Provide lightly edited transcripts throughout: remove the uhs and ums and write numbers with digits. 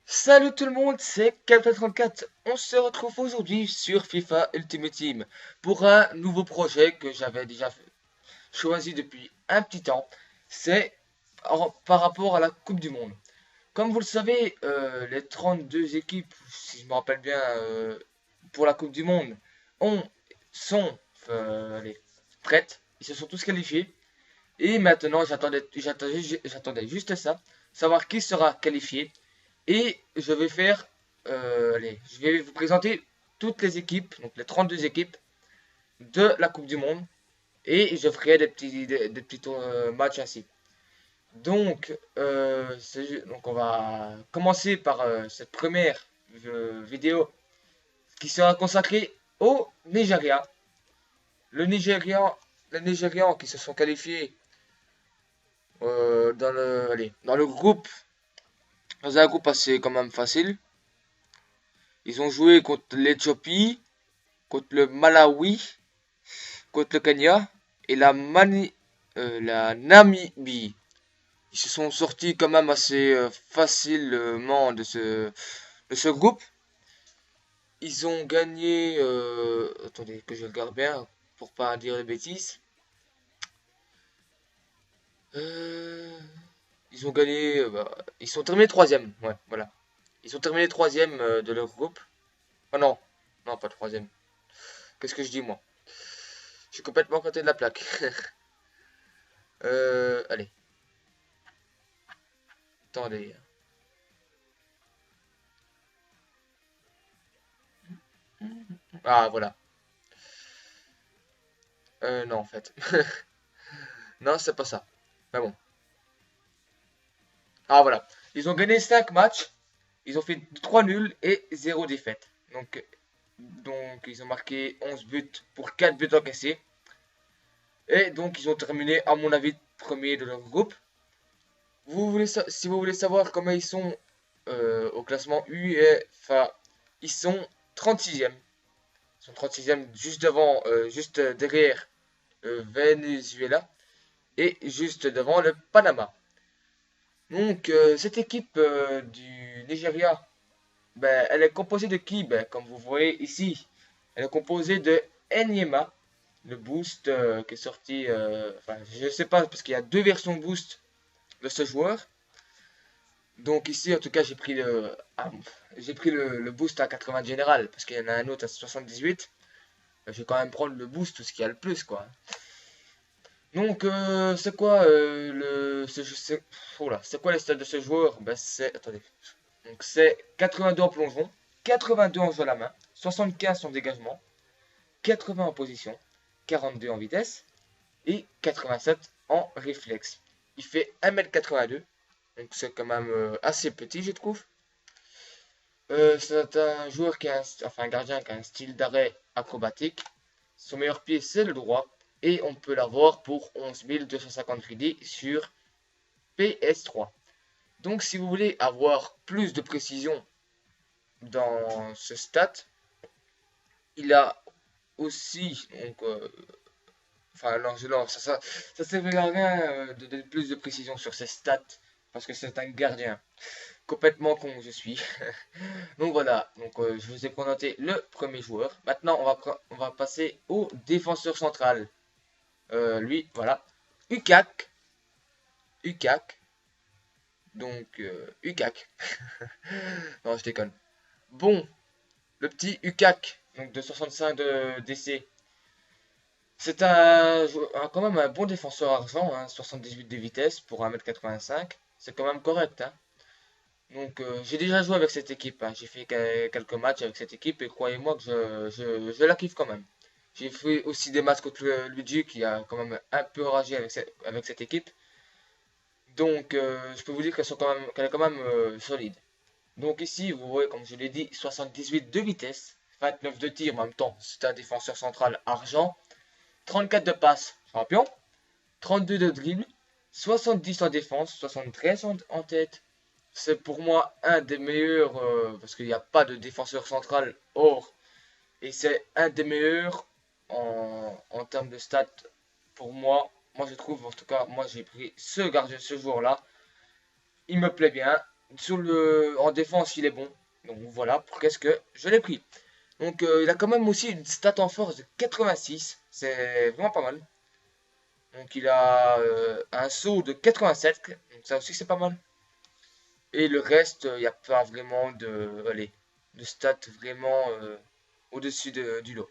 Salut tout le monde, c'est Captain34. On se retrouve aujourd'hui sur FIFA Ultimate Team pour un nouveau projet que j'avais déjà choisi depuis un petit temps. C'est par rapport à la Coupe du Monde. Comme vous le savez, les 32 équipes, si je me rappelle bien, pour la Coupe du Monde, ont, sont allez, prêtes. Ils se sont tous qualifiés. Et maintenant, j'attendais juste ça, savoir qui sera qualifié. Et je vais faire, je vais vous présenter toutes les équipes, donc les 32 équipes de la Coupe du Monde. Et je ferai des petits matchs ainsi. Donc on va commencer par cette première vidéo qui sera consacrée au Nigeria. Le Nigeria, les Nigérians qui se sont qualifiés dans le groupe, dans un groupe assez quand même facile. Ils ont joué contre l'Éthiopie, contre le Malawi, contre le Kenya et la Namibie. Ils se sont sortis quand même assez facilement de ce groupe. Ils ont gagné. Attendez que je regarde bien pour pas dire de bêtises. Euh, ils ont gagné. Ils sont terminés troisième. Ouais, voilà. Ils sont terminés troisième de leur groupe. Oh non, non pas troisième. Qu'est-ce que je dis moi? Je suis complètement à côté de la plaque. Allez, attendez. Ah voilà. Non en fait. Non, c'est pas ça. Mais bon. Ah voilà. Ils ont gagné 5 matchs. Ils ont fait 3 nuls et 0 défaite. Donc ils ont marqué 11 buts pour 4 buts encaissés. Et donc ils ont terminé à mon avis premier de leur groupe. Si vous voulez savoir comment ils sont au classement UEFA, ils sont 36e. Ils sont 36e juste devant, juste derrière Venezuela et juste devant le Panama. Donc, cette équipe du Nigeria, ben, elle est composée de qui? Ben, comme vous voyez ici, elle est composée de Enyema, le boost qui est sorti. Enfin, je ne sais pas, parce qu'il y a deux versions boost de ce joueur. Donc, ici, en tout cas, j'ai pris le boost à 80 général, parce qu'il y en a un autre à 78. Je vais quand même prendre le boost, tout ce qu'il y a le plus, quoi. Donc, c'est quoi c'est quoi les stats de ce joueur? Ben, donc c'est 82 en plongeon, 82 en jeu à la main, 75 en dégagement, 80 en position, 42 en vitesse et 87 en réflexe. Il fait 1m82, donc c'est quand même assez petit, je trouve. C'est un joueur enfin un gardien qui a un style d'arrêt acrobatique. Son meilleur pied, c'est le droit. Et on peut l'avoir pour 11 250 crédits sur PS3. Donc si vous voulez avoir plus de précision dans ce stat, il a aussi, enfin non, non, ça sert à rien de donner plus de précision sur ses stats, parce que c'est un gardien, complètement con je suis. Donc voilà, je vous ai présenté le premier joueur. Maintenant on va passer au défenseur central. Lui, voilà, Ukak, Ukak, Ukak. Non, je déconne. Bon, le petit Ukak, donc de 65 de DC. C'est quand même un bon défenseur argent, hein, 78 de vitesse pour 1m85. C'est quand même correct. Hein. Donc j'ai déjà joué avec cette équipe. Hein. J'ai fait quelques matchs avec cette équipe et croyez-moi que je la kiffe quand même. J'ai fait aussi des matchs contre Luigi qui a quand même un peu ragé avec cette équipe. Donc je peux vous dire qu'elle est quand même solide. Donc ici, vous voyez, comme je l'ai dit, 78 de vitesse, 29 de tir en même temps. C'est un défenseur central argent. 34 de passe, champion. 32 de dribble. 70 en défense, 73 en tête. C'est pour moi un des meilleurs, parce qu'il n'y a pas de défenseur central hors. Et c'est un des meilleurs en termes de stats pour moi. Moi je trouve, en tout cas, moi j'ai pris ce gardien, ce joueur-là. Il me plaît bien. En défense, il est bon. Donc voilà, pour qu'est-ce que je l'ai pris. Donc il a quand même aussi une stat en force de 86. C'est vraiment pas mal. Donc il a un saut de 87. Donc ça aussi c'est pas mal. Et le reste, il n'y a pas vraiment allez, de stats vraiment au-dessus du lot.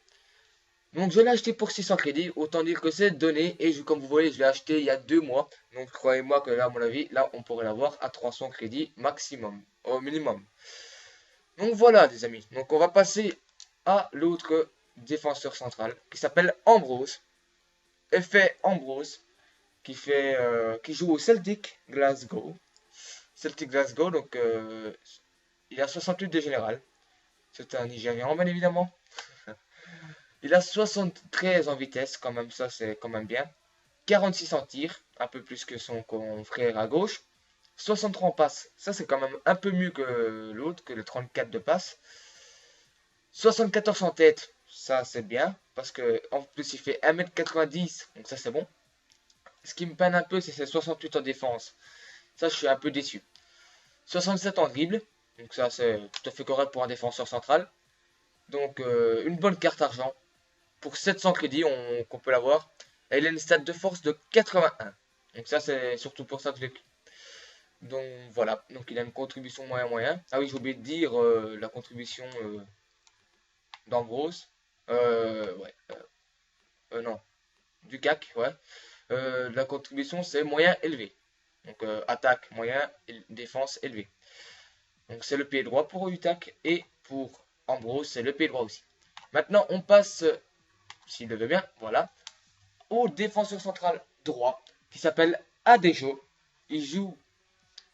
Donc je l'ai acheté pour 600 crédits, autant dire que c'est donné. Et comme vous voyez, je l'ai acheté il y a 2 mois. Donc croyez-moi que là, à mon avis, là, on pourrait l'avoir à 300 crédits maximum, au minimum. Donc voilà, les amis. Donc on va passer à l'autre défenseur central qui s'appelle Ambrose. Effet Ambrose qui joue au Celtic Glasgow. Celtic Glasgow, donc il a 68 de général. C'est un Nigérian, bien évidemment. Il a 73 en vitesse, quand même, ça c'est quand même bien. 46 en tir, un peu plus que son confrère à gauche. 63 en passe, ça c'est quand même un peu mieux que l'autre, que le 34 de passe. 74 en tête, ça c'est bien, parce que en plus il fait 1m90, donc ça c'est bon. Ce qui me peine un peu, c'est ses 68 en défense. Ça, je suis un peu déçu. 67 en dribble, donc ça c'est tout à fait correct pour un défenseur central. Donc une bonne carte argent. Pour 700 crédits, qu'on peut l'avoir. Et il a une stat de force de 81. Donc ça c'est surtout pour ça que je l'ai pris. Donc voilà, donc il a une contribution moyen-moyen. Ah oui, j'ai oublié de dire la contribution d'Ambrose. Ouais, non, du CAC, ouais. La contribution c'est moyen élevé. Donc attaque moyen, défense élevé. Donc c'est le pied droit pour Utac et pour Ambrose c'est le pied droit aussi. Maintenant on passe, s'il le veut bien, voilà, au défenseur central droit qui s'appelle Adejo. Il joue,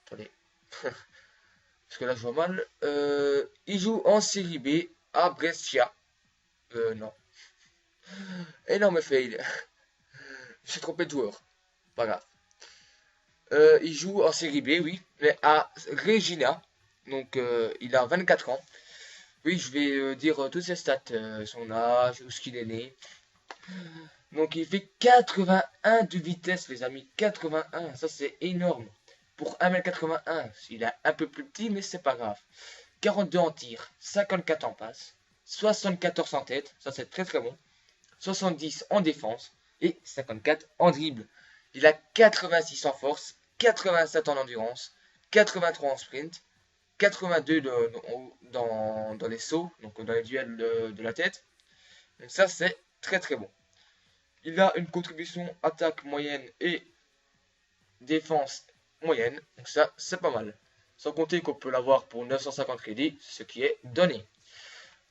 attendez, parce que là je vois mal, il joue en série B à Brescia. Non. Et non mais fail, je suis trompé de joueur, pas grave. Il joue en série B, oui, mais à Regina. Donc il a 24 ans. Oui, je vais dire toutes ses stats, son âge, où ce qu'il est né. Donc il fait 81 de vitesse, les amis. 81, ça c'est énorme. Pour 1m81, il est un peu plus petit, mais c'est pas grave. 42 en tir, 54 en passe, 74 en tête, ça c'est très très bon. 70 en défense et 54 en dribble. Il a 86 en force, 87 en endurance, 83 en sprint, 82 dans les sauts, donc dans les duels de la tête. Donc ça c'est très très bon. Il a une contribution attaque moyenne et défense moyenne. Donc ça, c'est pas mal. Sans compter qu'on peut l'avoir pour 950 crédits, ce qui est donné.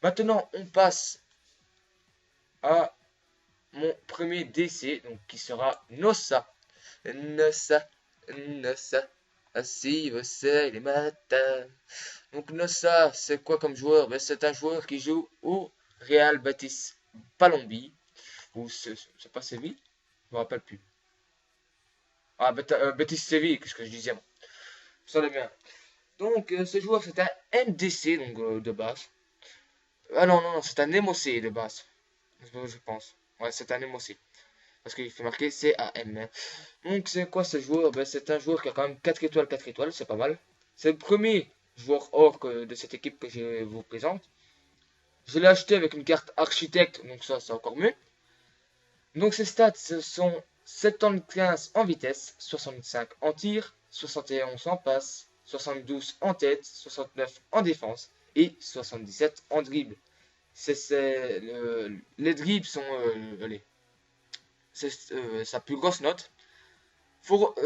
Maintenant, on passe à mon premier DC, donc qui sera Nossa. Nossa, Nossa, assis, c'est les matins. Donc Nossa, c'est quoi comme joueur? Ben, c'est un joueur qui joue au Real Betis Palombi. Ou c'est pas Séville? Je me rappelle plus. Ah, Betis Séville, qu'est-ce que je disais moi. Ça va bien. Donc, ce joueur, c'est un MDC, donc de base. Ah non, non, non, c'est un MOC de base. Je pense. Ouais, c'est un MOC. Parce qu'il fait marquer CAM. Hein. Donc, c'est quoi ce joueur? Ben, c'est un joueur qui a quand même 4 étoiles, 4 étoiles, c'est pas mal. C'est le premier joueur or de cette équipe que je vous présente. Je l'ai acheté avec une carte architecte, donc ça, c'est encore mieux. Donc, ses stats, ce sont 75 en vitesse, 65 en tir, 71 en passe, 72 en tête, 69 en défense et 77 en dribble. Les dribbles sont sa plus grosse note.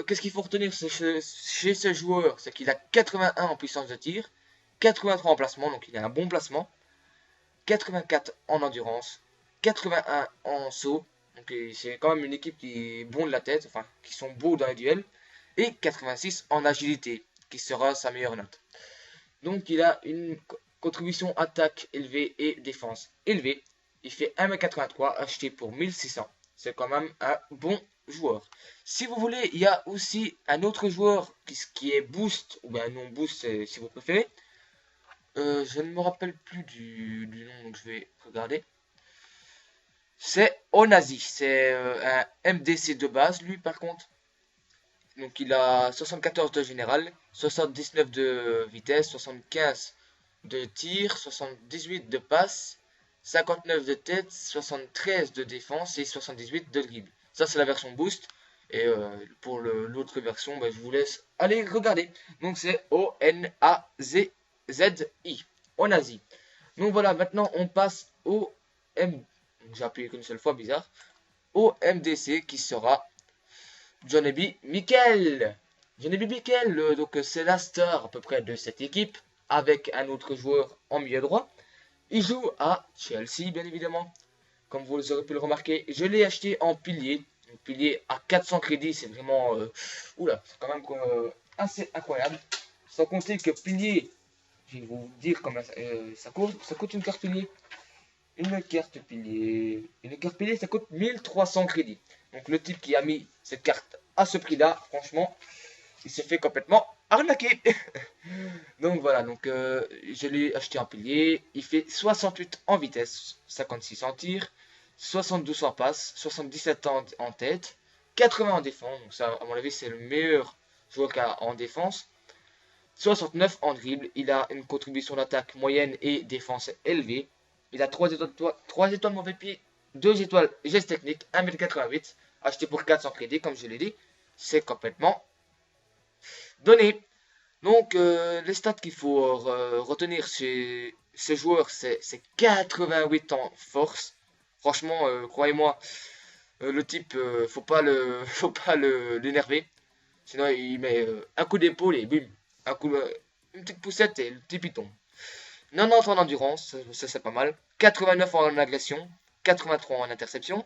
Qu'est-ce qu'il faut retenir chez ce joueur? C'est qu'il a 81 en puissance de tir, 83 en placement, donc il a un bon placement, 84 en endurance, 81 en saut, donc c'est quand même une équipe qui est bon de la tête, enfin qui sont beaux dans les duels, et 86 en agilité, qui sera sa meilleure note. Donc il a une contribution attaque élevée et défense élevée. Il fait 1m83 acheté pour 1600. C'est quand même un bon joueur. Si vous voulez, il y a aussi un autre joueur qui est boost, ou bien non boost si vous préférez. Je ne me rappelle plus du nom, donc je vais regarder. C'est Onazi, c'est un MDC de base, lui par contre. Donc il a 74 de général, 79 de vitesse, 75 de tir, 78 de passe, 59 de tête, 73 de défense et 78 de dribble. Ça c'est la version boost. Et pour l'autre version, bah, je vous laisse aller regarder. Donc c'est ONAZZI. Onazi. Donc voilà, maintenant on passe au M. J'ai appuyé qu'une seule fois, bizarre. Au MDC qui sera Johnny B. Mikel. Johnny B. Mikel, donc c'est la star à peu près de cette équipe, avec un autre joueur en milieu droit. Il joue à Chelsea, bien évidemment. Comme vous aurez pu le remarquer, je l'ai acheté en pilier. Un pilier à 400 crédits, c'est vraiment... oula, c'est quand même assez incroyable. Sans compter que pilier, je vais vous dire combien ça coûte. Ça coûte une carte pilier. Une carte pilier, ça coûte 1300 crédits. Donc le type qui a mis cette carte à ce prix-là, franchement, il s'est fait complètement arnaquer. Donc voilà, donc je l'ai acheté en pilier. Il fait 68 en vitesse, 56 en tir, 72 en passe, 77 en tête, 80 en défense. Donc ça, à mon avis, c'est le meilleur joueur qu'il a en défense. 69 en dribble. Il a une contribution d'attaque moyenne et défense élevée. Il a 3 étoiles mauvais pied, 2 étoiles geste technique, 1m88, acheté pour 400 crédits, comme je l'ai dit. C'est complètement donné. Donc, les stats qu'il faut retenir chez ce joueur, c'est 88 en force. Franchement, croyez-moi, le type, faut pas l'énerver. Sinon, il met un coup d'épaule et bim, une petite poussette et le type il tombe. 90 en endurance, ça c'est pas mal. 89 en agression, 83 en interception,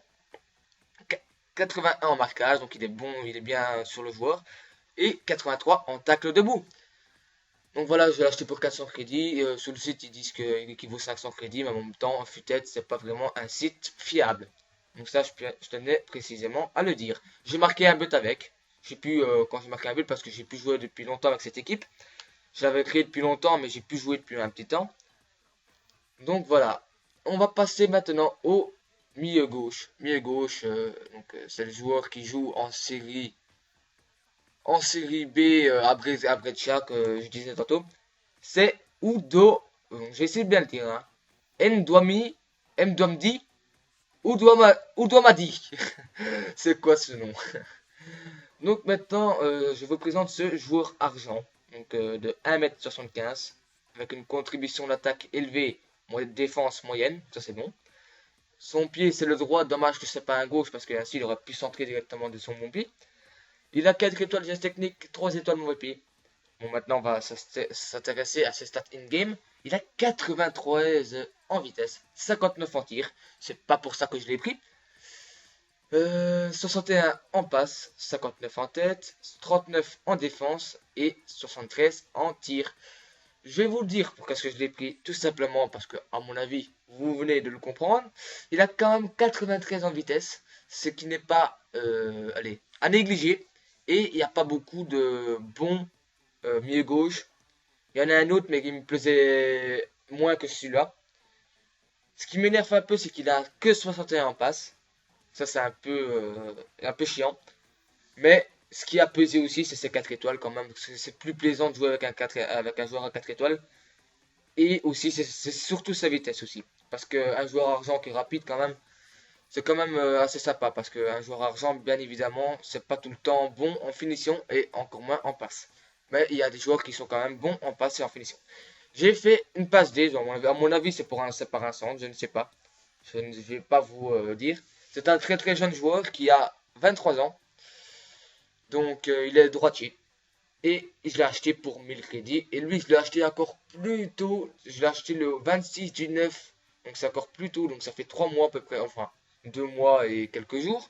81 en marquage, donc il est bon, il est bien sur le joueur. Et 83 en tacle debout. Donc voilà, je l'ai acheté pour 400 crédits. Sur le site, ils disent qu'il vaut 500 crédits, mais en même temps, Futtet, c'est pas vraiment un site fiable. Donc ça, je tenais précisément à le dire. J'ai marqué un but avec. J'ai pu, quand j'ai marqué un but, parce que j'ai pu jouer depuis longtemps avec cette équipe. Je l'avais créé depuis longtemps, mais j'ai pu jouer depuis un petit temps. Donc voilà, on va passer maintenant au milieu gauche. Milieu gauche, c'est le joueur qui joue en série B à Brescia, que je disais tantôt. C'est Udo, j'ai essayé de bien le dire, hein. Mdouamdi, Udoamadi. C'est quoi ce nom? Donc maintenant, je vous présente ce joueur argent, donc de 1m75, avec une contribution d'attaque élevée, défense moyenne, ça c'est bon. Son pied c'est le droit, dommage que c'est pas un gauche parce que ainsi il aurait pu centrer directement de son bon pied. Il a 4 étoiles geste technique, 3 étoiles mauvais pied. Bon, maintenant on va s'intéresser à ses stats in-game. Il a 93 en vitesse, 59 en tir, c'est pas pour ça que je l'ai pris. 61 en passe, 59 en tête, 39 en défense et 73 en tir. Je vais vous le dire pourquoi est-ce que je l'ai pris, tout simplement parce que, à mon avis, vous venez de le comprendre. Il a quand même 93 en vitesse, ce qui n'est pas allez, à négliger. Et il n'y a pas beaucoup de bons milieu gauche. Il y en a un autre, mais qui me plaisait moins que celui-là. Ce qui m'énerve un peu, c'est qu'il a que 61 en passe. Ça, c'est un peu chiant. Mais ce qui a pesé aussi, c'est ses 4 étoiles quand même. C'est plus plaisant de jouer avec un joueur à 4 étoiles. Et aussi, c'est surtout sa vitesse aussi. Parce qu'un joueur argent qui est rapide quand même, c'est quand même assez sympa. Parce qu'un joueur argent, bien évidemment, c'est pas tout le temps bon en finition et encore moins en passe. Mais il y a des joueurs qui sont quand même bons en passe et en finition. J'ai fait une passe D, à mon avis c'est par un centre, je ne sais pas. Je ne vais pas vous dire. C'est un très très jeune joueur qui a 23 ans. Donc il est droitier. Et je l'ai acheté pour 1000 crédits. Et lui je l'ai acheté encore plus tôt. Je l'ai acheté le 26 du 9. Donc c'est encore plus tôt. Donc ça fait 3 mois à peu près. Enfin 2 mois et quelques jours.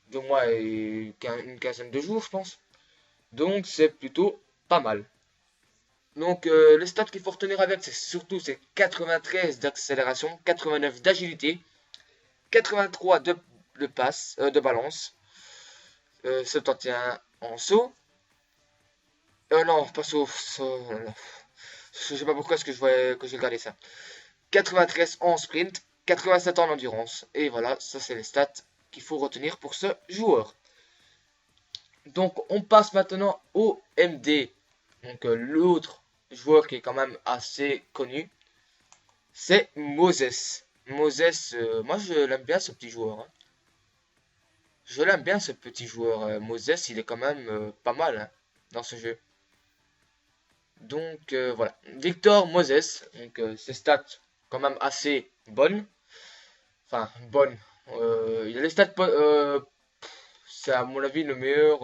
2 mois et une quinzaine de jours je pense. Donc c'est plutôt pas mal. Donc les stats qu'il faut retenir avec, c'est surtout c'est 93 d'accélération, 89 d'agilité, 83 de passe, de balance, 71 en saut. Non, pas saut. Je sais pas pourquoi est-ce que je voyais que j'ai gardé ça. 93 en sprint, 87 en endurance. Et voilà, ça c'est les stats qu'il faut retenir pour ce joueur. Donc on passe maintenant au MD. Donc l'autre joueur qui est quand même assez connu, c'est Moses. Moses, moi je l'aime bien ce petit joueur, hein. Je l'aime bien ce petit joueur. Moses, il est quand même pas mal, hein, dans ce jeu. Donc voilà. Victor Moses, donc ses stats quand même assez bonnes. Enfin, bonnes. Il a les stats, c'est à mon avis le meilleur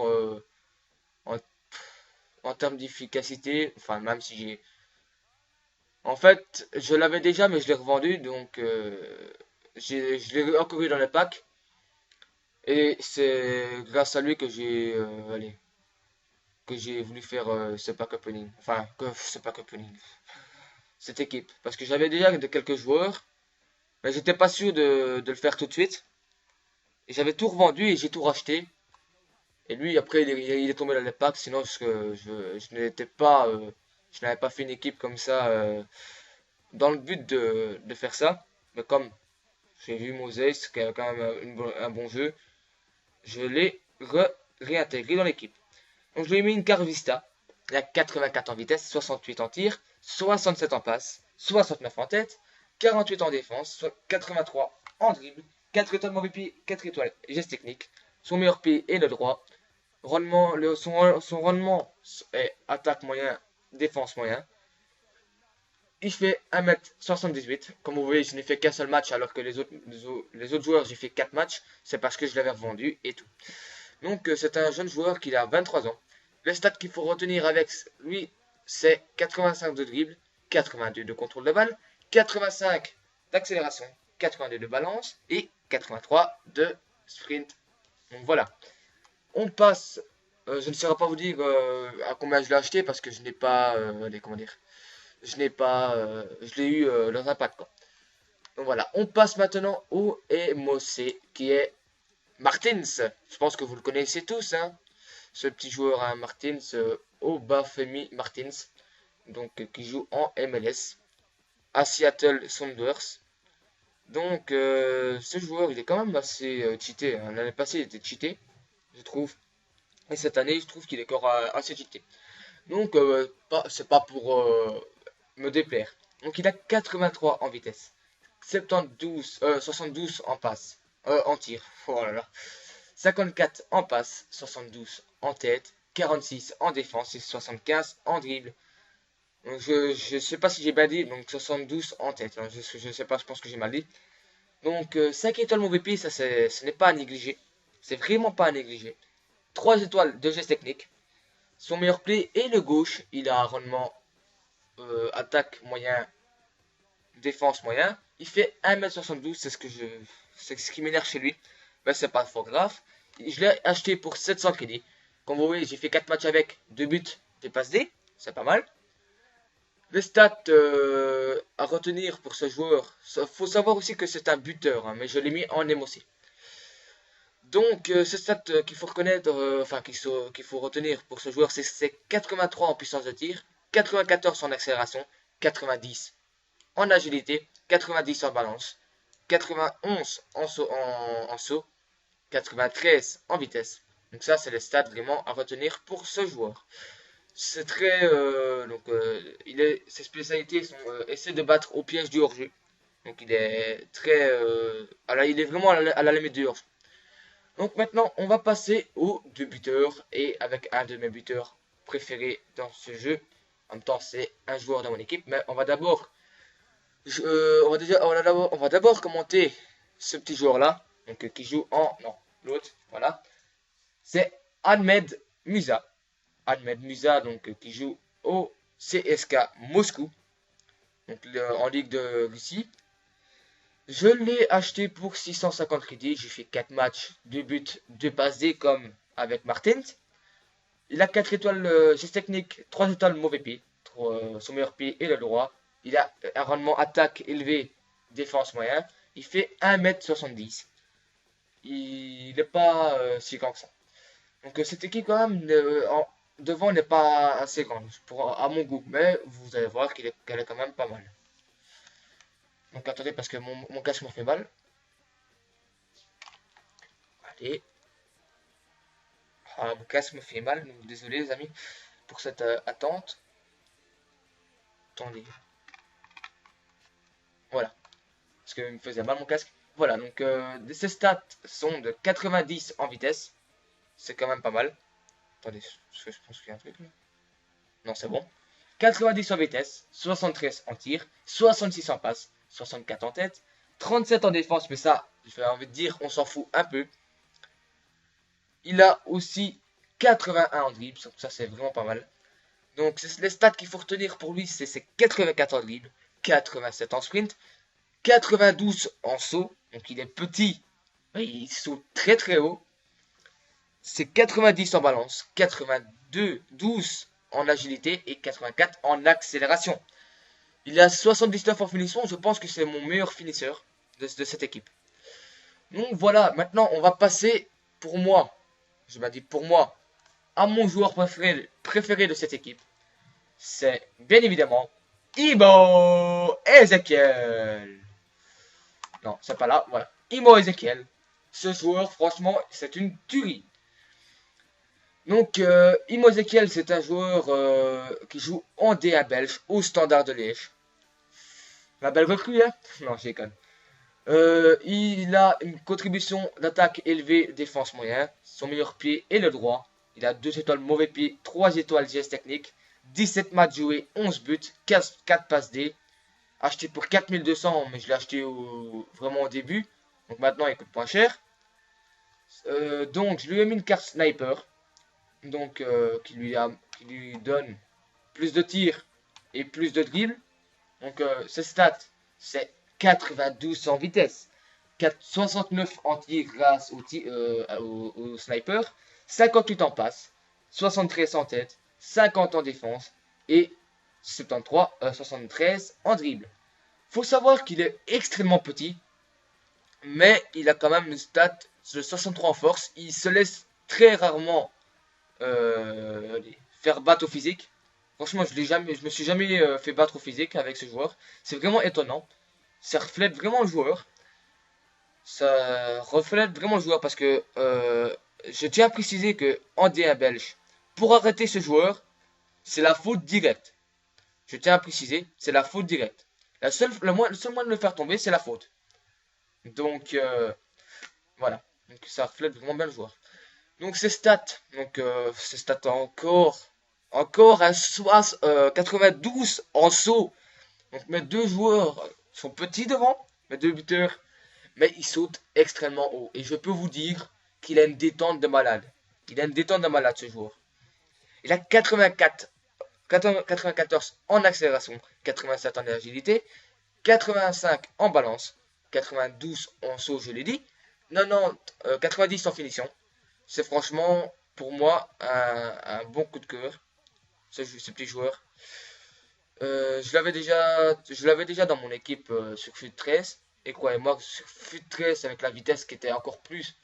en, en termes d'efficacité. Enfin, même si j'ai. En fait, je l'avais déjà, mais je l'ai revendu, donc je l'ai encore eu dans les packs. Et c'est grâce à lui que j'ai voulu faire ce pack opening. Enfin, ce pack opening. Cette équipe. Parce que j'avais déjà quelques joueurs, mais j'étais pas sûr de le faire tout de suite. Et j'avais tout revendu et j'ai tout racheté. Et lui, après, il est tombé dans les packs, sinon je n'étais pas, je n'avais pas fait une équipe comme ça dans le but de faire ça. Mais comme j'ai vu Moses, qui a quand même un bon jeu, je l'ai réintégré dans l'équipe. Donc je lui ai mis une carte Vista. Il a 84 en vitesse, 68 en tir, 67 en passe, 69 en tête, 48 en défense, 83 en dribble, 4 étoiles mauvais pied, 4 étoiles geste technique. Son meilleur pied est le droit. Son rendement est attaque moyen, défense moyen. Il fait 1m78. Comme vous voyez, je n'ai fait qu'un seul match alors que les autres joueurs, j'ai fait 4 matchs. C'est parce que je l'avais revendu et tout. Donc c'est un jeune joueur qui a 23 ans. Les stats qu'il faut retenir avec lui, c'est 85 de dribble, 82 de contrôle de balle, 85 d'accélération, 82 de balance et 83 de sprint. Donc voilà. On passe. Je ne saurais pas vous dire à combien je l'ai acheté parce que je n'ai pas. Comment dire. Je n'ai pas. Je l'ai eu dans un pack, quoi. Donc voilà. On passe maintenant au MOC qui est Martins. Je pense que vous le connaissez tous, hein. Ce petit joueur, hein, Martins. Obafemi Martins. Donc qui joue en MLS à Seattle Sounders. Donc ce joueur, il est quand même assez cheaté, hein. L'année passée, il était cheaté, je trouve. Et cette année, je trouve qu'il est encore assez cheaté. Donc, c'est pas pour me déplaire. Donc, il a 83 en vitesse, 72 en passe, en tir. Oh là là. 54 en passe, 72 en tête, 46 en défense et 75 en dribble. Donc, je sais pas si j'ai bien dit, donc 72 en tête, hein. Je sais pas, je pense que j'ai mal dit. Donc, 5 étoiles mauvais pied, ça ce n'est pas à négliger. C'est vraiment pas à négliger. 3 étoiles de geste technique. Son meilleur play est le gauche. Il a un rendement attaque moyen, défense moyen. Il fait 1m72, c'est ce qui m'énerve chez lui. Mais c'est pas fort grave. Je l'ai acheté pour 700 crédits. Comme vous voyez, j'ai fait 4 matchs avec 2 buts, des passes D. C'est pas mal. Les stats à retenir pour ce joueur. Il faut savoir aussi que c'est un buteur, hein, mais je l'ai mis en MOC. Donc, ce stat qu'il faut reconnaître, enfin qu'il faut retenir pour ce joueur, c'est 83 en puissance de tir, 94 en accélération, 90 en agilité, 90 en balance, 91 en saut, 93 en vitesse. Donc ça, c'est les stats vraiment à retenir pour ce joueur. C'est très, ses spécialités sont essayer de battre au piège du hors-jeu. Donc il est très, il est vraiment à la limite du hors-jeu. Donc maintenant, on va passer aux deux buteurs. Et avec un de mes buteurs préférés dans ce jeu. En même temps, c'est un joueur dans mon équipe. Mais on va d'abord on va d'abord commenter ce petit joueur-là. Donc qui joue en. Non, l'autre. Voilà. C'est Ahmed Musa. Ahmed Musa, donc qui joue au CSK Moscou. Donc en Ligue de Russie. Je l'ai acheté pour 650 crédits. J'ai fait 4 matchs, 2 buts, 2 passes D comme avec Martins. Il a 4 étoiles geste technique, 3 étoiles mauvais pied. Son meilleur pied est le droit. Il a un rendement attaque élevé, défense moyen. Il fait 1m70. Il n'est pas si grand que ça. Donc cette équipe quand même devant n'est pas assez grande à mon goût. Mais vous allez voir qu'elle est quand même pas mal. Donc attendez parce que mon casque me fait mal. Allez. Ah, mon casque me fait mal, donc désolé les amis pour cette attente. Attendez. Voilà. Parce qu'il me faisait mal mon casque. Voilà, donc ces stats sont de 90 en vitesse. C'est quand même pas mal. Attendez, je pense qu'il y a un truc là. Non, c'est bon. 90 en vitesse, 73 en tir, 66 en passe, 64 en tête, 37 en défense, mais ça, j'ai envie de dire, on s'en fout un peu. Il a aussi 81 en dribble, donc ça c'est vraiment pas mal. Donc les stats qu'il faut retenir pour lui, c'est 84 en dribble, 87 en sprint, 92 en saut, donc il est petit, mais il saute très très haut. C'est 90 en balance, 82, 12 en agilité et 84 en accélération. Il a 79 en finition, je pense que c'est mon meilleur finisseur de cette équipe. Donc voilà, maintenant on va passer pour moi, je m'ai dit pour moi, à mon joueur préféré de cette équipe. C'est bien évidemment Imo Ezekiel. Non, c'est pas là, voilà. Imo Ezekiel. Ce joueur, franchement, c'est une tuerie. Donc, Imo Ezekiel, c'est un joueur qui joue en D1 belge au Standard de Liège. La belle recrue, hein? Non, je déconne. Il a une contribution d'attaque élevée, défense moyen. Son meilleur pied est le droit. Il a 2 étoiles mauvais pied, 3 étoiles geste technique, 17 matchs joués, 11 buts, 4 passes D. Acheté pour 4200, mais je l'ai acheté vraiment au début. Donc maintenant il coûte moins cher. Donc je lui ai mis une carte sniper. Donc qui lui donne plus de tirs et plus de dribble. Donc ses stats, c'est 92 en vitesse, 69 en tir grâce au sniper, 58 en passe, 73 en tête, 50 en défense et 73 en dribble. Faut savoir qu'il est extrêmement petit, mais il a quand même une stat de 63 en force. Il se laisse très rarement faire battre au physique. Franchement, je me suis jamais fait battre au physique avec ce joueur. C'est vraiment étonnant. Ça reflète vraiment le joueur. Ça reflète vraiment le joueur parce que je tiens à préciser que en D1 belge, pour arrêter ce joueur, c'est la faute directe. Je tiens à préciser, c'est la faute directe. Le seul moyen de le faire tomber, c'est la faute. Donc voilà. Donc ça reflète vraiment bien le joueur. Donc ses stats encore un 92 en saut. Donc mes deux joueurs sont petits devant, mes deux buteurs, mais ils sautent extrêmement haut. Et je peux vous dire qu'il a une détente de malade. Il a une détente de malade ce joueur. Il a 94 en accélération, 87 en agilité, 85 en balance, 92 en saut, je l'ai dit, 90 en finition. C'est franchement, pour moi, un bon coup de cœur, ce petit joueur. Je l'avais déjà dans mon équipe sur FUT 13. Et croyez-moi, sur FUT 13, avec la vitesse qui était encore plus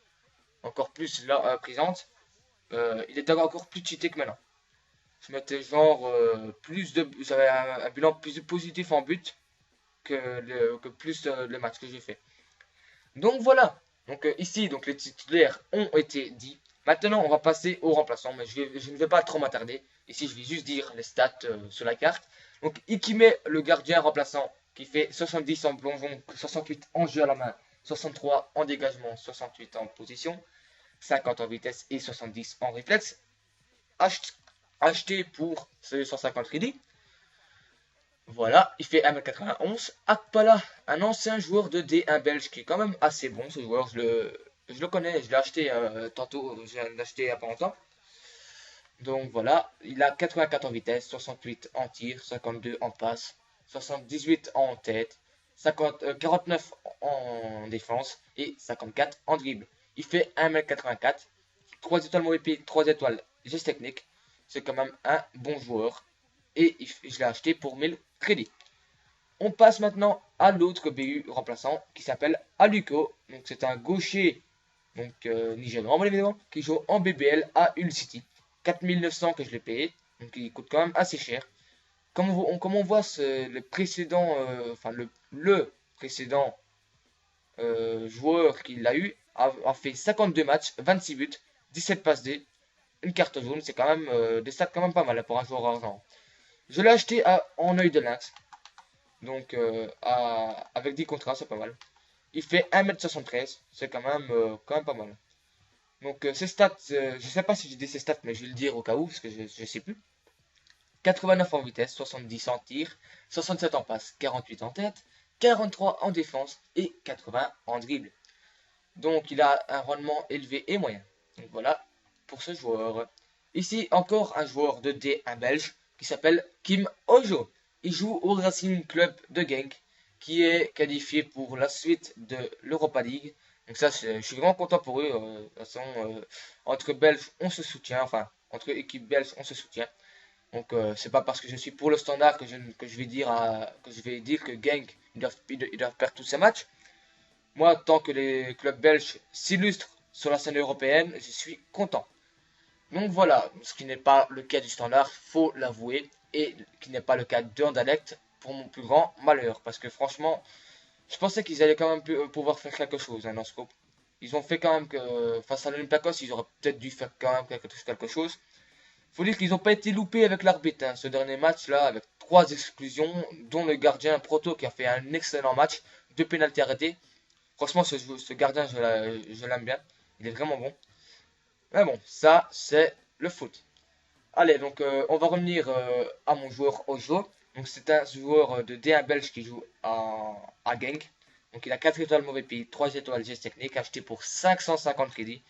là, présente, il était encore plus cheaté que maintenant. Je mettais genre j'avais un bilan plus positif en but que plus les matchs que j'ai fait. Donc voilà. Donc ici, donc les titulaires ont été dit. Maintenant, on va passer aux remplaçants, mais je ne vais pas trop m'attarder. Ici, je vais juste dire les stats sur la carte. Donc Ikime, le gardien remplaçant, qui fait 70 en plongeon, 68 en jeu à la main, 63 en dégagement, 68 en position, 50 en vitesse et 70 en réflexe. Acheté pour 150 crédits. Voilà, il fait 1m91. Akpala, un ancien joueur de D1 belge qui est quand même assez bon, ce joueur. Je le connais, je l'ai acheté tantôt, je l'ai acheté il n'y a pas longtemps. Donc voilà, il a 84 en vitesse, 68 en tir, 52 en passe, 78 en tête, 49 en défense et 54 en dribble. Il fait 1m84, 3 étoiles mauvais pied, 3 étoiles geste technique. C'est quand même un bon joueur. Et je l'ai acheté pour 1000 crédits. On passe maintenant à l'autre BU remplaçant qui s'appelle Aluko. Donc c'est un gaucher donc nigérian évidemment qui joue en BBL à Hull City. 4900 que je l'ai payé. Donc il coûte quand même assez cher. Comme on voit le précédent le précédent joueur qu'il a eu a fait 52 matchs, 26 buts, 17 passes D. une carte jaune, c'est quand même des stats quand même pas mal pour un joueur argent. Je l'ai acheté en œil de lynx. Donc avec 10 contrats, c'est pas mal. Il fait 1m73, c'est quand même pas mal. Donc ses stats, je sais pas si j'ai dit ses stats, mais je vais le dire au cas où, parce que je sais plus. 89 en vitesse, 70 en tir, 67 en passe, 48 en tête, 43 en défense et 80 en dribble. Donc il a un rendement élevé et moyen. Donc voilà pour ce joueur. Ici encore un joueur de D1 belge qui s'appelle Kim Ojo. Il joue au Racing Club de Genk qui est qualifié pour la suite de l'Europa League. Donc ça, je suis vraiment content pour eux. De toute façon, entre Belges, on se soutient. Enfin, entre équipes belges, on se soutient. Donc c'est pas parce que je suis pour le Standard que je vais dire que Genk ils doivent perdre tous ces matchs. Moi, tant que les clubs belges s'illustrent sur la scène européenne, je suis content. Donc voilà, ce qui n'est pas le cas du Standard, faut l'avouer, et qui n'est pas le cas d'Anderlecht pour mon plus grand malheur. Parce que franchement, je pensais qu'ils allaient quand même pouvoir faire quelque chose dans ce groupe. Ils ont fait quand même que face à l'Olympiakos, ils auraient peut-être dû faire quand même quelque chose. Faut dire qu'ils n'ont pas été loupés avec l'arbitre. Ce dernier match là, avec 3 exclusions, dont le gardien Proto qui a fait un excellent match, 2 pénaltys arrêtés. Franchement, ce gardien, je l'aime bien. Il est vraiment bon. Mais bon, ça, c'est le foot. Allez, donc on va revenir à mon joueur Ojo. Donc c'est un joueur de D1 belge qui joue à Genk. Donc il a 4 étoiles mauvais pays, 3 étoiles geste technique, acheté pour 550 crédits.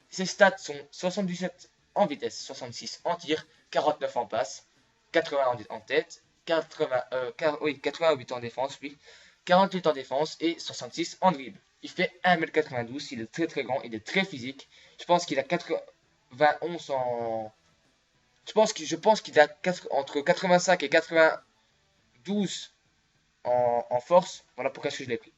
Ses stats sont 77 en vitesse, 66 en tir, 49 en passe, 80 en tête, 88 en défense, oui, 48 en défense et 66 en dribble. Il fait 1m92, il est très très grand, il est très physique. Je pense qu'il a 91 en... Je pense qu'il a entre 85 et 92 en force. Voilà pourquoi je l'ai pris.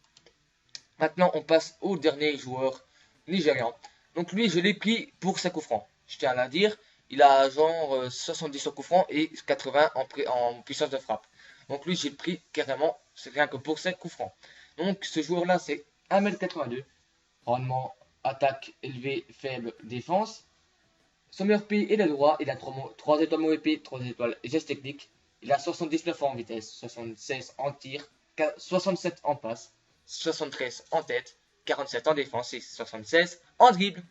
Maintenant, on passe au dernier joueur nigérian. Donc lui, je l'ai pris pour ses coups francs. Je tiens à la dire, il a genre 70 au coup franc et 80 en puissance de frappe. Donc lui, j'ai pris carrément, c'est rien que pour ses coups francs. Donc ce joueur-là, c'est 1m82. Rendement, attaque élevé, faible, défense. Son meilleur pays est le droit. Il a 3 étoiles mauvais pays, 3 étoiles geste technique. Il a 79 en vitesse, 76 en tir, 67 en passe, 73 en tête, 47 en défense et 76 en dribble.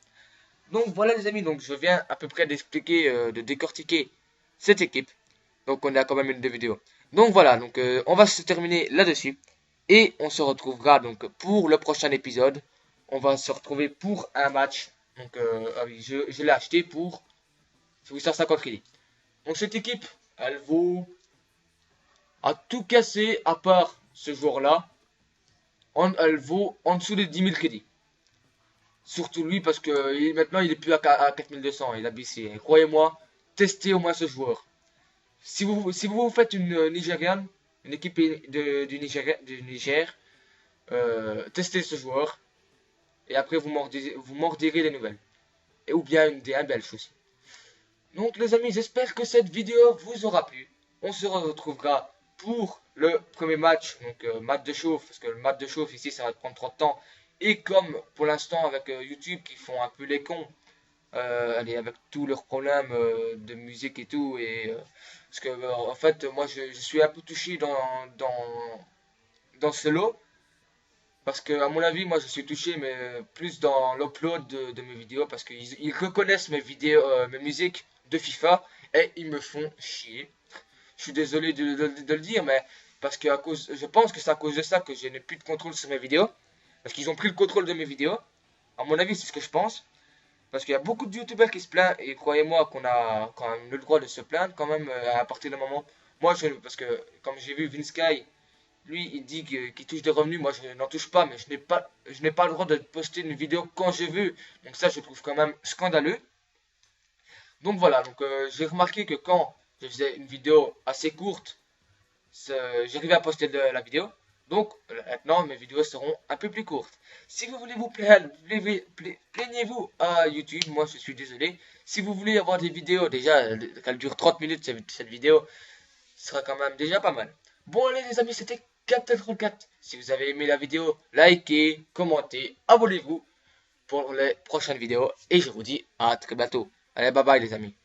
Donc voilà les amis, donc je viens à peu près d'expliquer, de décortiquer cette équipe. Donc on a quand même une vidéo. Donc voilà, donc on va se terminer là-dessus. Et on se retrouvera donc pour le prochain épisode. On va se retrouver pour un match. Donc ah oui, je l'ai acheté pour 850 crédits. Donc cette équipe, elle vaut à tout casser à part ce joueur-là. Elle vaut en dessous des 10 000 crédits. Surtout lui parce que maintenant il est plus à 4200, il a baissé. Croyez-moi, testez au moins ce joueur. Si vous faites une Nigériane, une équipe du Niger, testez ce joueur. Et après vous m'en redirez les nouvelles. Et ou bien une D1 belge aussi. Donc les amis, j'espère que cette vidéo vous aura plu. On se retrouvera pour le premier match, donc match de chauffe, parce que le match de chauffe ici ça va prendre trop de temps. Et comme pour l'instant avec YouTube qui font un peu les cons, allez, avec tous leurs problèmes de musique et tout, et parce que en fait moi je suis un peu touché dans ce lot, parce que à mon avis moi je suis touché mais plus dans l'upload de mes vidéos, parce qu'ils reconnaissent mes vidéos, mes musiques de FIFA et ils me font chier. Je suis désolé de le dire, mais parce que je pense que c'est à cause de ça que je n'ai plus de contrôle sur mes vidéos, parce qu'ils ont pris le contrôle de mes vidéos. À mon avis c'est ce que je pense. Parce qu'il y a beaucoup de youtubeurs qui se plaignent, et croyez-moi qu'on a quand même le droit de se plaindre quand même à partir du moment. Moi, parce que comme j'ai vu Vinsky, lui, il dit qu'il touche des revenus, moi je n'en touche pas, mais je n'ai pas le droit de poster une vidéo quand je veux. Donc ça, je trouve quand même scandaleux. Donc voilà, donc j'ai remarqué que quand je faisais une vidéo assez courte, j'arrivais à poster la vidéo. Donc maintenant mes vidéos seront un peu plus courtes. Si vous voulez vous plaindre, plaignez-vous à YouTube. Moi je suis désolé. Si vous voulez avoir des vidéos, déjà qu'elle dure 30 minutes cette vidéo, ce sera quand même déjà pas mal. Bon allez les amis, c'était Captain34. Si vous avez aimé la vidéo, likez, commentez, abonnez-vous pour les prochaines vidéos. Et je vous dis à très bientôt. Allez, bye bye les amis.